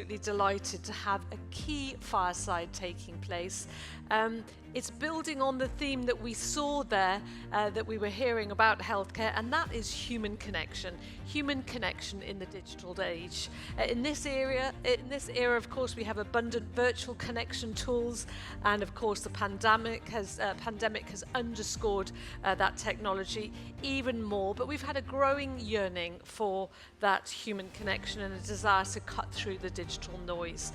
absolutely delighted to have a key fireside taking place. It's building on the theme that we saw there, that we were hearing about healthcare, and that is human connection in the digital age. In this era, of course, we have abundant virtual connection tools, and of course, the pandemic has underscored that technology even more. But we've had a growing yearning for that human connection and a desire to cut through the digital noise.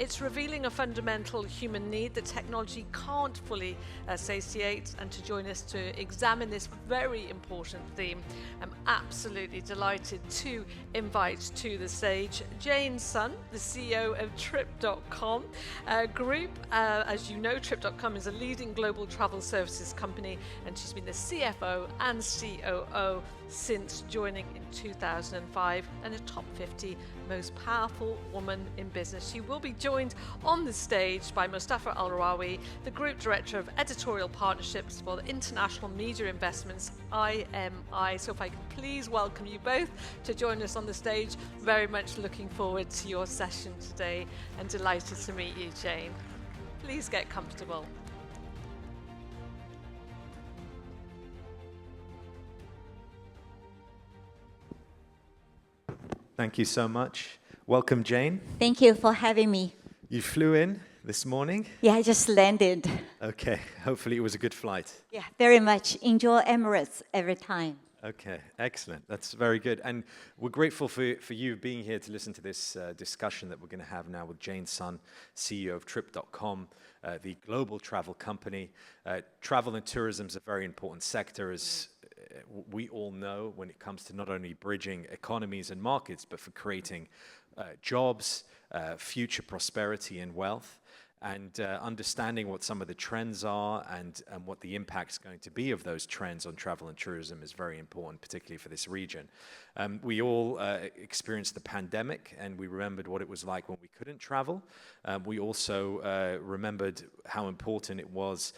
It's revealing a fundamental human need that technology can't fully satiate. And to join us to examine this very important theme, I'm absolutely delighted to invite to the stage Jane Sun, the CEO of Trip.com Group. As you know, Trip.com is a leading global travel services company, and she's been the CFO and COO since joining in 2005, and a top 50 most powerful woman in business. She will be joined on the stage by Mustafa Al-Rawi, the Group Director of Editorial Partnerships for the International Media Investments, IMI. So if I could please welcome you both to join us on the stage. Very much looking forward to your session today and delighted to meet you, Jane. Please get comfortable. Thank you so much. Welcome, Jane. Thank you for having me. You flew in this morning? Yeah, I just landed. Okay, hopefully it was a good flight. Yeah, very much. Enjoy Emirates every time. Okay, excellent. That's very good. And we're grateful for you being here to listen to this discussion that we're going to have now with Jane Sun, CEO of Trip.com, the global travel company. Travel and tourism is a very important sector, as we all know, when it comes to not only bridging economies and markets, but for creating jobs, future prosperity and wealth, and understanding what some of the trends are and what the impact is going to be of those trends on travel and tourism is very important, particularly for this region. We all experienced the pandemic, and we remembered what it was like when we couldn't travel. We also remembered how important it was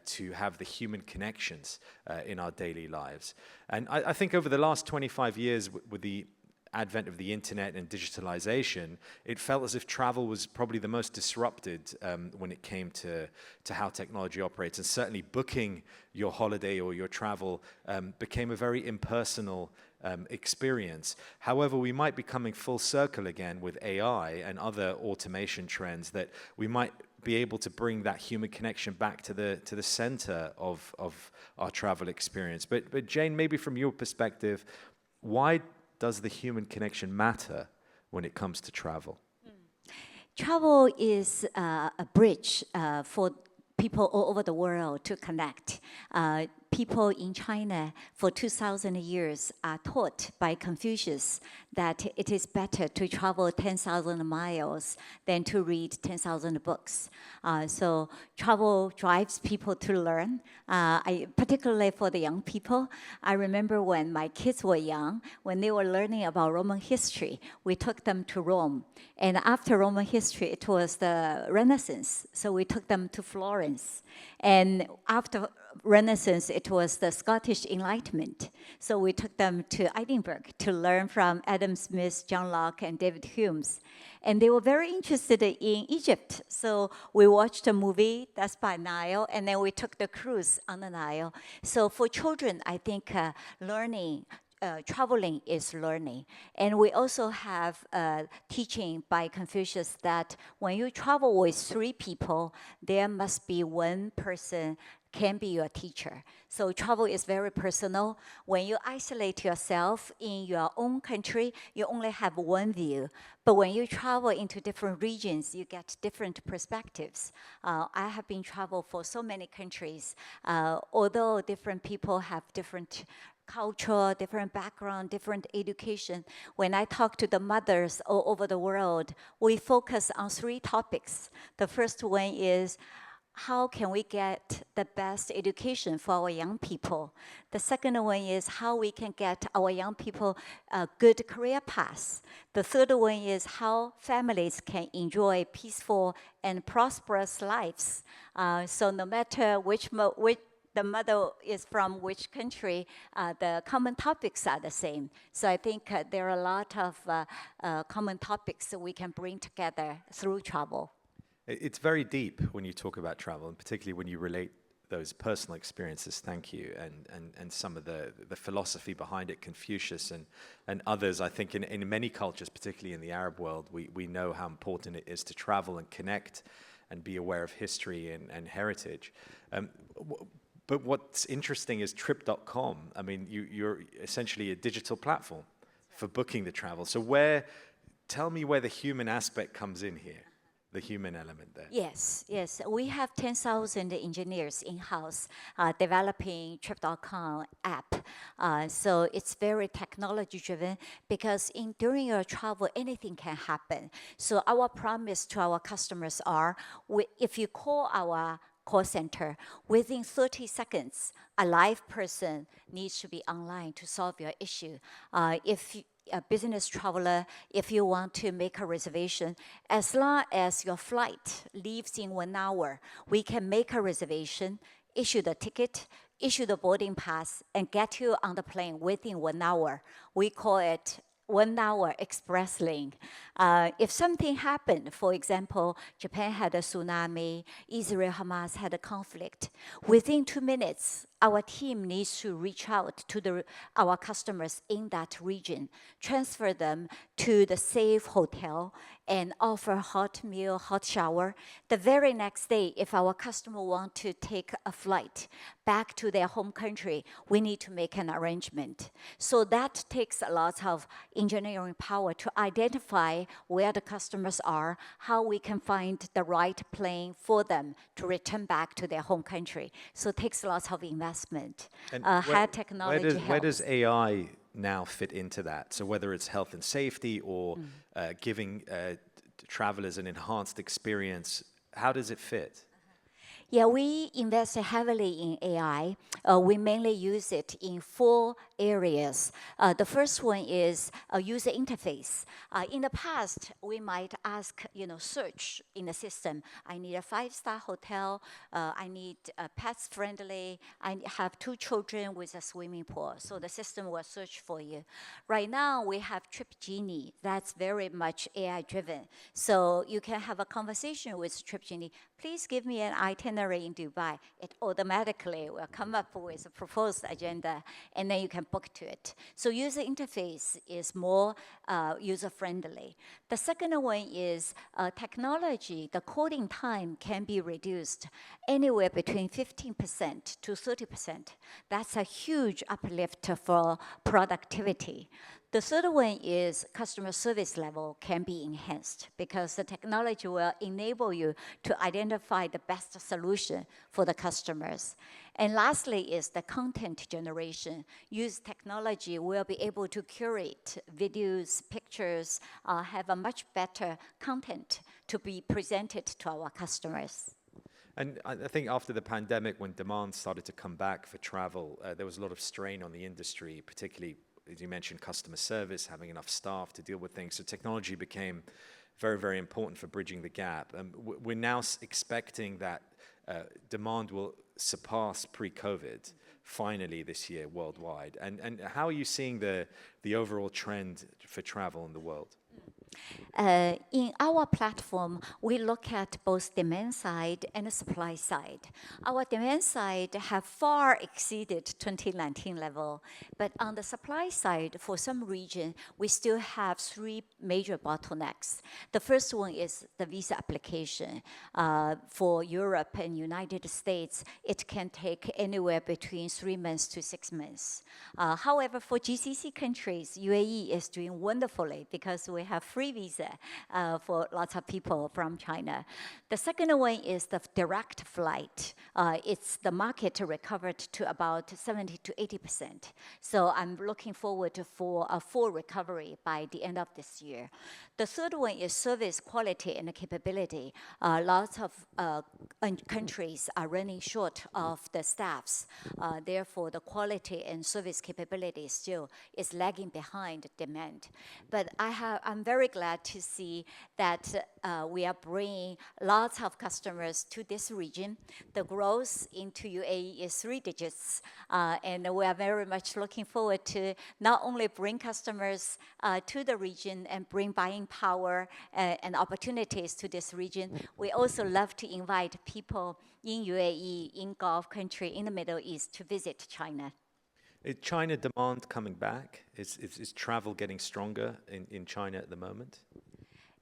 to have the human connections in our daily lives. And I think over the last 25 years, with the advent of the internet and digitalization, it felt as if travel was probably the most disrupted when it came to how technology operates. And certainly booking your holiday or your travel became a very impersonal experience. However, we might be coming full circle again with AI and other automation trends, that we might be able to bring that human connection back to the center of our travel experience. But Jane, maybe from your perspective, why does the human connection matter when it comes to travel? Travel is a bridge for people all over the world to connect. People in China for 2,000 years are taught by Confucius that it is better to travel 10,000 miles than to read 10,000 books. So travel drives people to learn, particularly for the young people. I remember when my kids were young, when they were learning about Roman history, we took them to Rome. And after Roman history, it was the Renaissance. So we took them to Florence. And after Renaissance, it was the Scottish Enlightenment. So we took them to Edinburgh to learn from Adam Smith, John Locke, and David Hume. And they were very interested in Egypt. So we watched a movie, that's by Nile, and then we took the cruise on the Nile. So for children, I think traveling is learning. And we also have teaching by Confucius that when you travel with 3 people, there must be one person can be your teacher. So travel is very personal. When you isolate yourself in your own country, you only have one view. But when you travel into different regions, you get different perspectives. I have been traveled for so many countries. Although different people have different culture, different background, different education. When I talk to the mothers all over the world, we focus on 3 topics. The first one is, how can we get the best education for our young people? The second one is how we can get our young people a good career path. The third one is how families can enjoy peaceful and prosperous lives. So no matter which the mother is from which country, the common topics are the same. So I think there are a lot of common topics that we can bring together through travel. It's very deep when you talk about travel, and particularly when you relate those personal experiences, thank you, and some of the philosophy behind it, Confucius and others. I think in many cultures, particularly in the Arab world, we know how important it is to travel and connect and be aware of history and heritage. But what's interesting is Trip.com. I mean, you're essentially a digital platform for booking the travel. So tell me where the human aspect comes in here. The human element there. Yes, yes. We have 10,000 engineers in-house developing Trip.com app. So it's very technology driven because during your travel, anything can happen. So our promise to our customers are, if you call our call center, within 30 seconds, a live person needs to be online to solve your issue. If a business traveler, if you want to make a reservation, as long as your flight leaves in 1 hour, we can make a reservation, issue the ticket, issue the boarding pass, and get you on the plane within 1 hour. We call it 1 hour express lane. If something happened, for example, Japan had a tsunami, Israel-Hamas had a conflict, within 2 minutes, our team needs to reach out to our customers in that region, transfer them to the safe hotel, and offer hot meal, hot shower. The very next day, if our customer want to take a flight back to their home country, we need to make an arrangement. So that takes a lot of engineering power to identify where the customers are, how we can find the right plane for them to return back to their home country. So it takes lots of investment. And technology helps. Where does AI now fit into that? So whether it's health and safety or giving travelers an enhanced experience, how does it fit? Yeah, we invest heavily in AI. We mainly use it in 4 areas. The first one is a user interface. In the past, we might ask, search in the system. I need a 5-star hotel. I need pets friendly. I have 2 children with a swimming pool. So the system will search for you. Right now, we have Trip Genie. That's very much AI driven. So you can have a conversation with Trip Genie. Please give me an itinerary in Dubai. It automatically will come up with a proposed agenda, and then you can book to it. So user interface is more user-friendly. The second one is technology. The coding time can be reduced anywhere between 15% to 30%. That's a huge uplift for productivity. The third one is customer service level can be enhanced because the technology will enable you to identify the best solution for the customers. And lastly is the content generation. Use technology, we'll be able to curate videos, pictures, have a much better content to be presented to our customers. And I think after the pandemic, when demand started to come back for travel, there was a lot of strain on the industry, particularly as you mentioned, customer service, having enough staff to deal with things. So technology became very, very important for bridging the gap. We're now expecting that demand will surpass pre-COVID finally this year worldwide. And how are you seeing the overall trend for travel in the world? In our platform, we look at both demand side and supply side. Our demand side have far exceeded 2019 level, but on the supply side, for some region, we still have 3 major bottlenecks. The first one is the visa application. For Europe and United States, it can take anywhere between 3 months to 6 months. However, for GCC countries, UAE is doing wonderfully because we have free visa for lots of people from China. The second one is the direct flight. It's the market recovered to about 70 to 80%. So I'm looking forward for a full recovery by the end of this year. The third one is service quality and capability. Lots of countries are running short of the staffs. Therefore, the quality and service capability still is lagging behind demand. But I'm very glad to see that we are bringing lots of customers to this region. The growth into UAE is 3 digits, and we are very much looking forward to not only bring customers to the region and bring buying power and opportunities to this region, we also love to invite people in UAE, in Gulf country, in the Middle East to visit China. Is China demand coming back? Is travel getting stronger in China at the moment?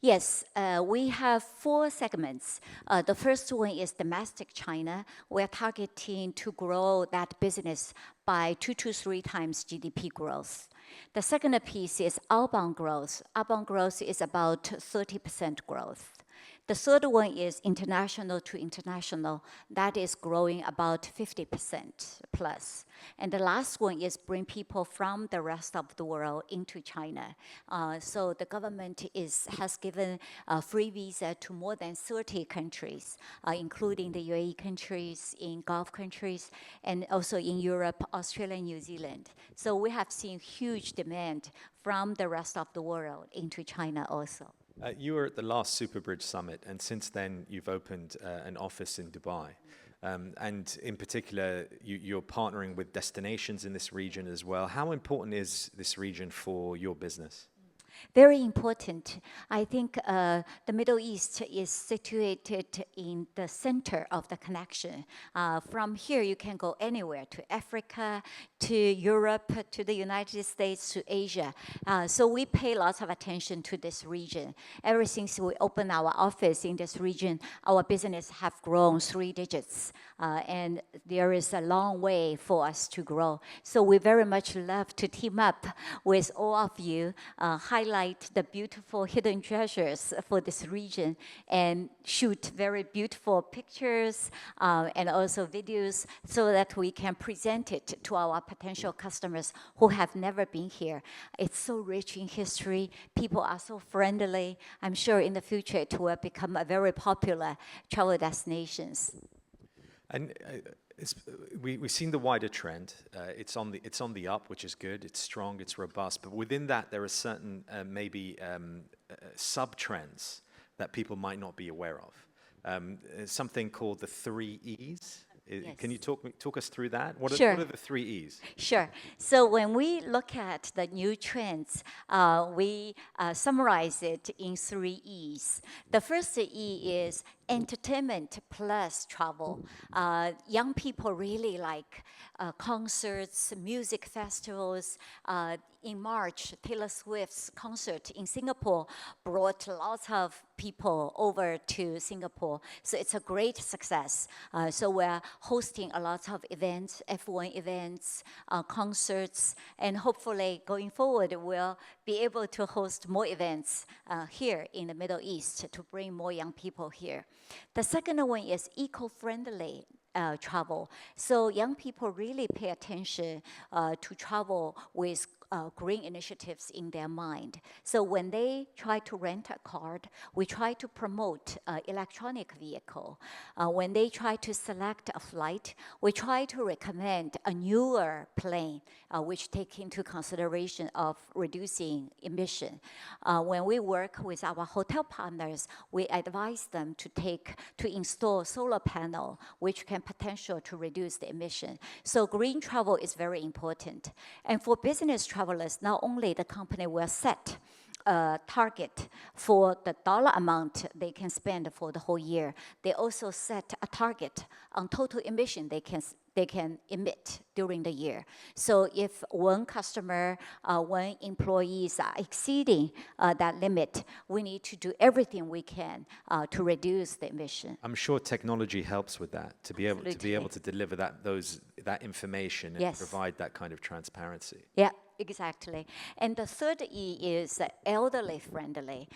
Yes, we have 4 segments. The first one is domestic China. We're targeting to grow that business by 2 to 3 times GDP growth. The second piece is outbound growth. Outbound growth is about 30% growth. The third one is international to international. That is growing about 50% plus. And the last one is bring people from the rest of the world into China. So the government has given free visa to more than 30 countries, including the UAE countries, in Gulf countries, and also in Europe, Australia, and New Zealand. So we have seen huge demand from the rest of the world into China also. You were at the last Superbridge Summit, and since then you've opened an office in Dubai. And in particular, you're partnering with destinations in this region as well. How important is this region for your business? Very important. I think the Middle East is situated in the center of the connection. From here, you can go anywhere, to Africa, to Europe, to the United States, to Asia. So we pay lots of attention to this region. Ever since we opened our office in this region, our business have grown 3 digits. And there is a long way for us to grow. So we very much love to team up with all of you, highlight the beautiful hidden treasures for this region, and shoot very beautiful pictures and also videos so that we can present it to our potential customers who have never been here. It's so rich in history. People are so friendly. I'm sure in the future it will become a very popular travel destination. And we've seen the wider trend. It's on the up, which is good. It's strong. It's robust. But within that, there are certain sub trends that people might not be aware of. Something called the 3 E's. Yes. Can you talk us through that? Sure. What are the 3 E's? Sure. So when we look at the new trends, we summarize it in 3 E's. The first E is entertainment plus travel. Young people really like concerts, music festivals. In March, Taylor Swift's concert in Singapore brought lots of people over to Singapore. So it's a great success. So we're hosting a lot of events, F1 events, concerts, and hopefully going forward, we'll be able to host more events here in the Middle East to bring more young people here. The second one is eco-friendly travel. So young people really pay attention to travel with green initiatives in their mind. So when they try to rent a car, we try to promote electronic vehicle. When they try to select a flight, we try to recommend a newer plane, which take into consideration of reducing emission. When we work with our hotel partners, we advise them to install solar panel, which can potential to reduce the emission. So green travel is very important. And for business travelers, not only the company will set a target for the dollar amount they can spend for the whole year, they also set a target on total emission they can emit during the year. So if one customer, one employees are exceeding that limit, we need to do everything we can to reduce the emission. I'm sure technology helps with that, to be able to deliver that information and provide that kind of transparency. Yeah. Exactly. And the third E is elderly friendly.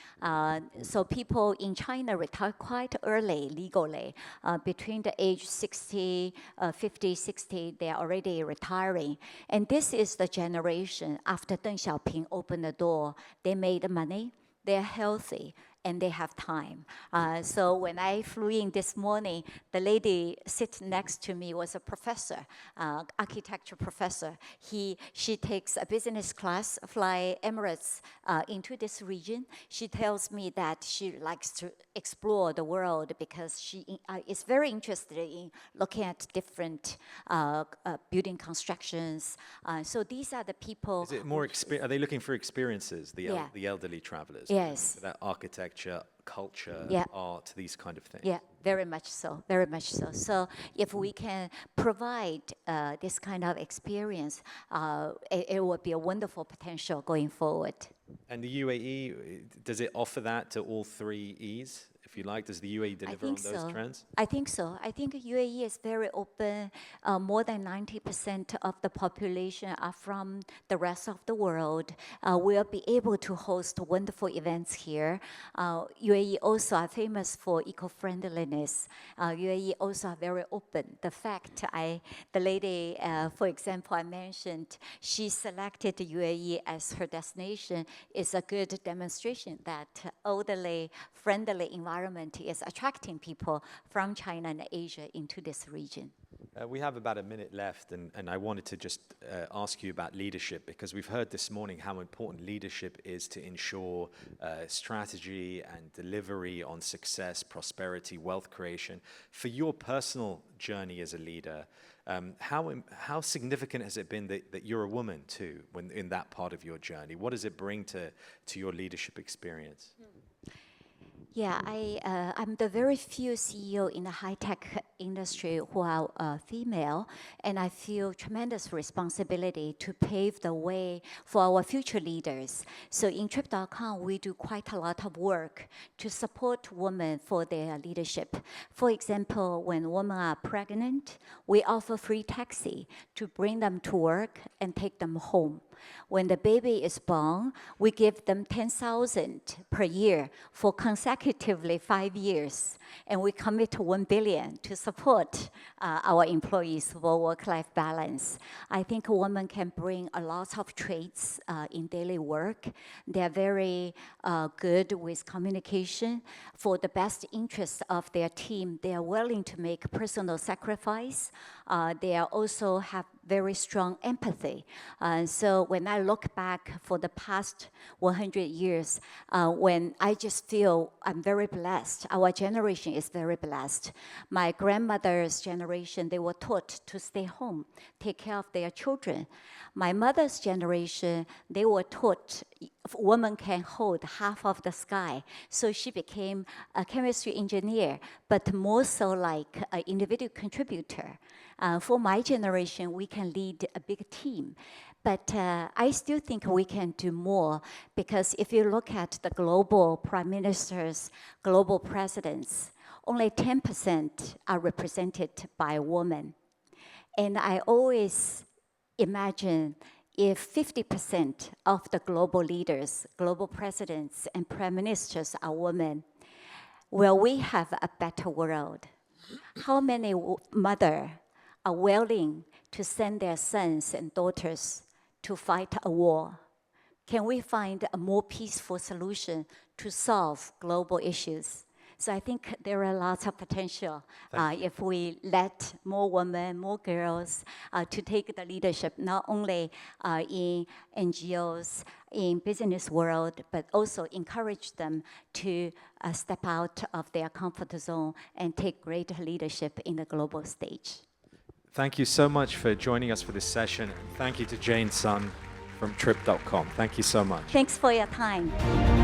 So people in China retire quite early legally. Between the age 50, 60, they are already retiring. And this is the generation after Deng Xiaoping opened the door. They made money, they're healthy, and they have time. So when I flew in this morning, the lady sitting next to me was a professor, architecture professor. She takes a business class, fly Emirates into this region. She tells me that she likes to explore the world because she is very interested in looking at different building constructions. So these are the people. Is it more are they looking for experiences, Yeah. the elderly travelers? Yes. That architecture, culture, Yeah. art, these kind of things. Yeah, very much so, very much so. So if we can provide this kind of experience, it would be a wonderful potential going forward. And the UAE, does it offer that to all three E's, if you like? Does the UAE deliver on those trends? I think so. I think UAE is very open. More than 90% of the population are from the rest of the world. We'll be able to host wonderful events here. UAE also are famous for eco-friendliness. UAE also are very open. The fact the lady, for example, I mentioned, she selected UAE as her destination is a good demonstration that elderly, friendly environment is attracting people from China and Asia into this region. We have about a minute left, and I wanted to just ask you about leadership, because we've heard this morning how important leadership is to ensure strategy and delivery on success, prosperity, wealth creation. For your personal journey as a leader, how significant has it been that you're a woman too, when in that part of your journey? What does it bring to your leadership experience? Yeah, I'm the very few CEO in the high-tech industry who are female, and I feel tremendous responsibility to pave the way for our future leaders. So in Trip.com, we do quite a lot of work to support women for their leadership. For example, when women are pregnant, we offer free taxi to bring them to work and take them home. When the baby is born, we give them $10,000 per year for consecutively 5 years, and we commit to $1 billion to support our employees for work-life balance. I think a woman can bring a lot of traits in daily work. They are very good with communication. For the best interest of their team, they are willing to make personal sacrifice. They are also have very strong empathy. So when I look back for the past 100 years, when I just feel I'm very blessed, our generation is very blessed. My grandmother's generation, they were taught to stay home, take care of their children. My mother's generation, they were taught a woman can hold half of the sky. So she became a chemistry engineer, but more so like an individual contributor. For my generation, we can lead a big team. But I still think we can do more, because if you look at the global prime ministers, global presidents, only 10% are represented by women. And I always imagine if 50% of the global leaders, global presidents, and prime ministers are women, will we have a better world? How many mothers are willing to send their sons and daughters to fight a war? Can we find a more peaceful solution to solve global issues? So I think there are lots of potential if we let more women, more girls to take the leadership, not only in NGOs, in business world, but also encourage them to step out of their comfort zone and take greater leadership in the global stage. Thank you so much for joining us for this session. Thank you to Jane Sun from Trip.com. Thank you so much. Thanks for your time.